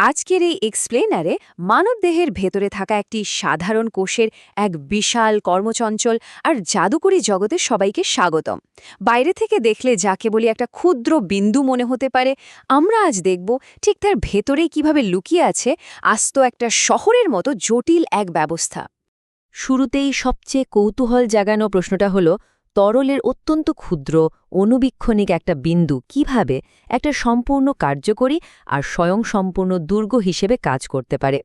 আজকের এই এক্সপ্লেনারে মানবদেহের ভেতরে থাকা একটি সাধারণ কোষের এক বিশাল কর্মচঞ্চল আর জাদুকরী জগতে সবাইকে স্বাগতম। বাইরে থেকে দেখলে যাকে বলি একটা ক্ষুদ্র বিন্দু মনে হতে পারে, আমরা আজ দেখব ঠিক তার ভেতরেই কিভাবে লুকিয়ে আছে আস্ত একটা শহরের মতো জটিল এক ব্যবস্থা। শুরুতেই সবচেয়ে কৌতূহল জাগানো প্রশ্নটা হলো, তরলের অত্যন্ত ক্ষুদ্র অণুবীক্ষণিক একটা বিন্দু কিভাবে একটা সম্পূর্ণ কার্যকরী আর স্বয়ংসম্পূর্ণ দুর্গ হিসেবে কাজ করতে পারে।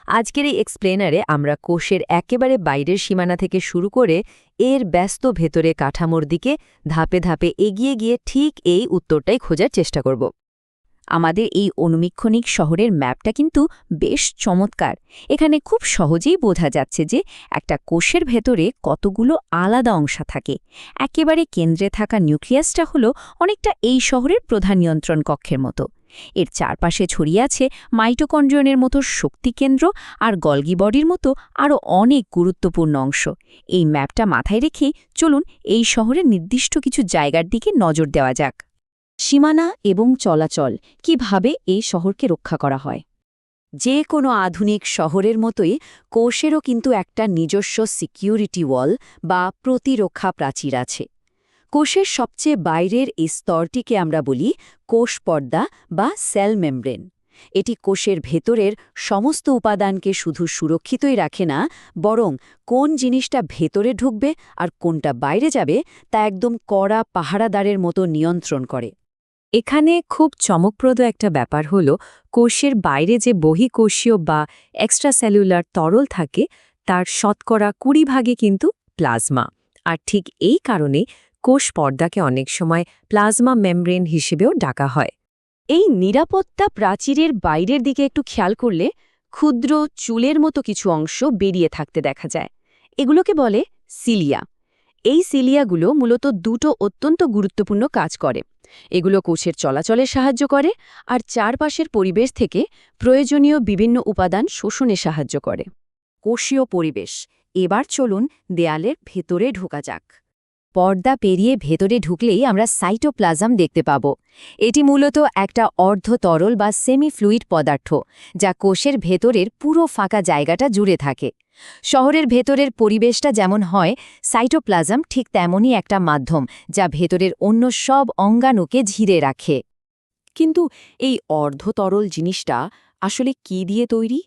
আজকের এই এক্সপ্লেনারে আমরা কোষের একেবারে বাইরের সীমানা থেকে শুরু করে এর ব্যস্ত ভেতরে কাঠামোর দিকে ধাপে ধাপে এগিয়ে গিয়ে ঠিক এই উত্তরটাই খোঁজার চেষ্টা করব। আমাদের এই অণুবীক্ষণিক শহরের ম্যাপটা কিন্তু বেশ চমৎকার। এখানে খুব সহজেই বোঝা যাচ্ছে যে একটা কোষের ভেতরে কতগুলো আলাদা অংশ থাকে। একেবারে কেন্দ্রে থাকা নিউক্লিয়াসটা হলো অনেকটা এই শহরের প্রধান নিয়ন্ত্রণ কক্ষের মতো। এর চারপাশে ছড়িয়ে আছে মাইটোকন্ড্রিয়নের মতো শক্তিকেন্দ্র আর গলগি বডির মতো আরও অনেক গুরুত্বপূর্ণ অংশ। এই ম্যাপটা মাথায় রেখেই চলুন এই শহরের নির্দিষ্ট কিছু জায়গার দিকে নজর দেওয়া যাক। সীমানা এবং চলাচল কিভাবে এই শহরকে রক্ষা করা হয়। যে কোনো আধুনিক শহরের মতোই কোষেরও কিন্তু একটা নিজস্ব সিকিউরিটি ওয়াল বা প্রতিরক্ষা প্রাচীর আছে। কোষের সবচেয়ে বাইরের এই স্তরটিকে আমরা বলি কোষ পর্দা বা সেল মেমব্রেন। এটি কোষের ভেতরের সমস্ত উপাদানকে শুধু সুরক্ষিতই রাখে না, বরং কোন জিনিসটা ভেতরে ঢুকবে আর কোনটা বাইরে যাবে তা একদম কড়া পাহারাদারের মতো নিয়ন্ত্রণ করে। এখানে খুব চমকপ্রদ একটা ব্যাপার হল, কোষের বাইরে যে বহিঃকোষীয় বা এক্সট্রাসেলুলার তরল থাকে তার শতকরা 20% কিন্তু প্লাজমা। আর ঠিক এই কারণে কোষ পর্দাকে অনেক সময় প্লাজমা মেমব্রেন হিসেবেও ডাকা হয়। এই নিরাপত্তা প্রাচীরের বাইরের দিকে একটু খেয়াল করলে ক্ষুদ্র চুলের মতো কিছু অংশ বেরিয়ে থাকতে দেখা যায়। এগুলোকে বলে সিলিয়া। এই সিলিয়াগুলো মূলত দুটো অত্যন্ত গুরুত্বপূর্ণ কাজ করে। এগুলো কোষের চলাচলে সাহায্য করে আর চারপাশের পরিবেশ থেকে প্রয়োজনীয় বিভিন্ন উপাদান শোষণে সাহায্য করে। কোষীয় পরিবেশ। এবার চলুন দেয়ালের ভেতরে ঢোকা যাক। পর্দা পেরিয়ে ভেতরে ঢুকলেই আমরা সাইটোপ্লাজম দেখতে পাব। এটি মূলত একটা অর্ধ তরল বা সেমি ফ্লুইড পদার্থ, যা কোষের ভেতরের পুরো ফাঁকা জায়গাটা জুড়ে থাকে। শহরের ভেতরের পরিবেশটা যেমন হয়, সাইটোপ্লাজম ঠিক তেমনই একটা মাধ্যম যা ভেতরের অন্য সব অঙ্গাণুকে ঘিরে রাখে। কিন্তু এই অর্ধতরল জিনিসটা আসলে কি দিয়ে তৈরি?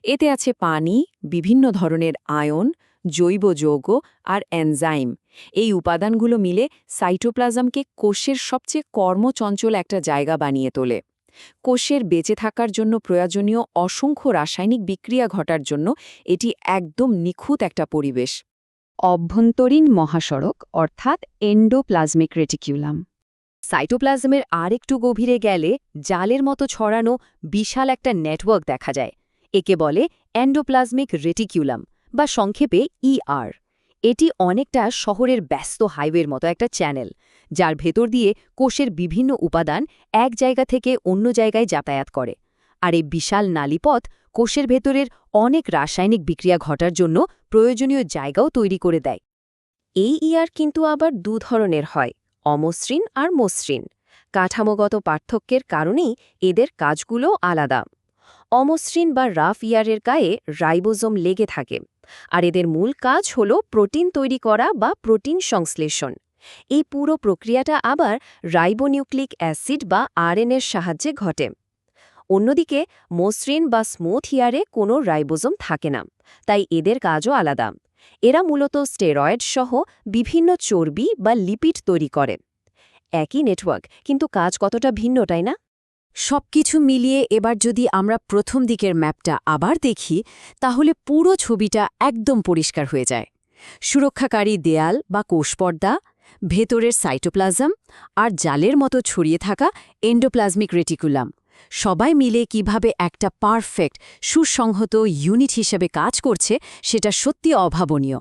এতে আছে পানি, বিভিন্ন ধরনের আয়ন, জৈব যৌগ আর এনজাইম। এই উপাদানগুলো মিলে সাইটোপ্লাজমকে কোষের সবচেয়ে কর্মচঞ্চল একটা জায়গা বানিয়ে তোলে। কোষের বেঁচে থাকার জন্য প্রয়োজনীয় অসংখ্য রাসায়নিক বিক্রিয়া ঘটার জন্য এটি একদম নিখুঁত একটা পরিবেশ। অভ্যন্তরীণ মহাসড়ক অর্থাৎ এন্ডোপ্লাজমিক রেটিকিউলাম। সাইটোপ্লাজমের আরেকটু গভীরে গেলে জালের মতো ছড়ানো বিশাল একটা নেটওয়ার্ক দেখা যায়। একে বলে এন্ডোপ্লাজমিক রেটিকিউলাম বা সংক্ষেপে ইআর। এটি অনেকটা শহরের ব্যস্ত হাইওয়ের মতো একটা চ্যানেল, যার ভেতর দিয়ে কোষের বিভিন্ন উপাদান এক জায়গা থেকে অন্য জায়গায় যাতায়াত করে। আর এই বিশাল নালীপথ কোষের ভেতরের অনেক রাসায়নিক বিক্রিয়া ঘটার জন্য প্রয়োজনীয় জায়গাও তৈরি করে দেয়। এই ইআর কিন্তু আবার দু ধরনের হয়, অমসৃণ আর মসৃণ। কাঠামোগত পার্থক্যের কারণেই এদের কাজগুলো আলাদা। অমসৃণ বা রাফ ইয়ারের গায়ে রাইবোজোম লেগে থাকে, আর এদের মূল কাজ হল প্রোটিন তৈরি করা বা প্রোটিন সংশ্লেষণ। এই পুরো প্রক্রিয়াটা আবার রাইবোনিউক্লিক অ্যাসিড বা আরএনএর সাহায্যে ঘটে। অন্যদিকে মসৃণ বা স্মুথ ইয়ারে কোনো রাইবোজোম থাকে না, তাই এদের কাজও আলাদা। এরা মূলত স্টেরয়েড সহ বিভিন্ন চর্বি বা লিপিড তৈরি করে। একই নেটওয়ার্ক, কিন্তু কাজ কতটা ভিন্ন, তাই না? সবকিছু মিলিয়ে এবার যদি আমরা প্রথম দিকের ম্যাপটা আবার দেখি, তাহলে পুরো ছবিটা একদম পরিষ্কার হয়ে যায়। সুরক্ষাকারী দেয়াল বা কোষপর্দা, ভেতরের সাইটোপ্লাজম আর জালের মতো ছড়িয়ে থাকা এন্ডোপ্লাজমিক রেটিকুলাম, সবাই মিলে কিভাবে একটা পারফেক্ট সুসংহত ইউনিট হিসেবে কাজ করছে সেটা সত্যি অভাবনীয়।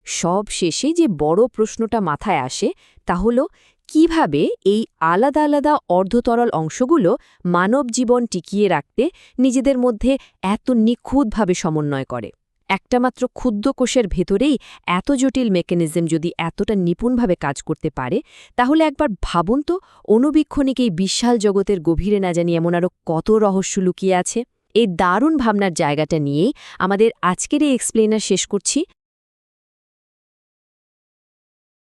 সব শেষে যে বড় প্রশ্নটা মাথায় আসে তা হল, কিভাবে এই আলাদা আলাদা অর্ধতরল অংশগুলো মানব জীবন টিকিয়ে রাখতে নিজেদের মধ্যে এত নিখুঁতভাবে সমন্বয় করে। একটা মাত্র ক্ষুদ্র কোষের ভেতরেই এত জটিল মেকানিজম যদি এতটা নিপুণভাবে কাজ করতে পারে, তাহলে একবার ভাবুন তো, অণুবীক্ষণিক এই বিশাল জগতের গভীরে না জানি এমন আরও কত রহস্য লুকিয়ে আছে। এই দারুণ ভাবনার জায়গাটা নিয়েই আমাদের আজকের এই এক্সপ্লেনার শেষ করছি।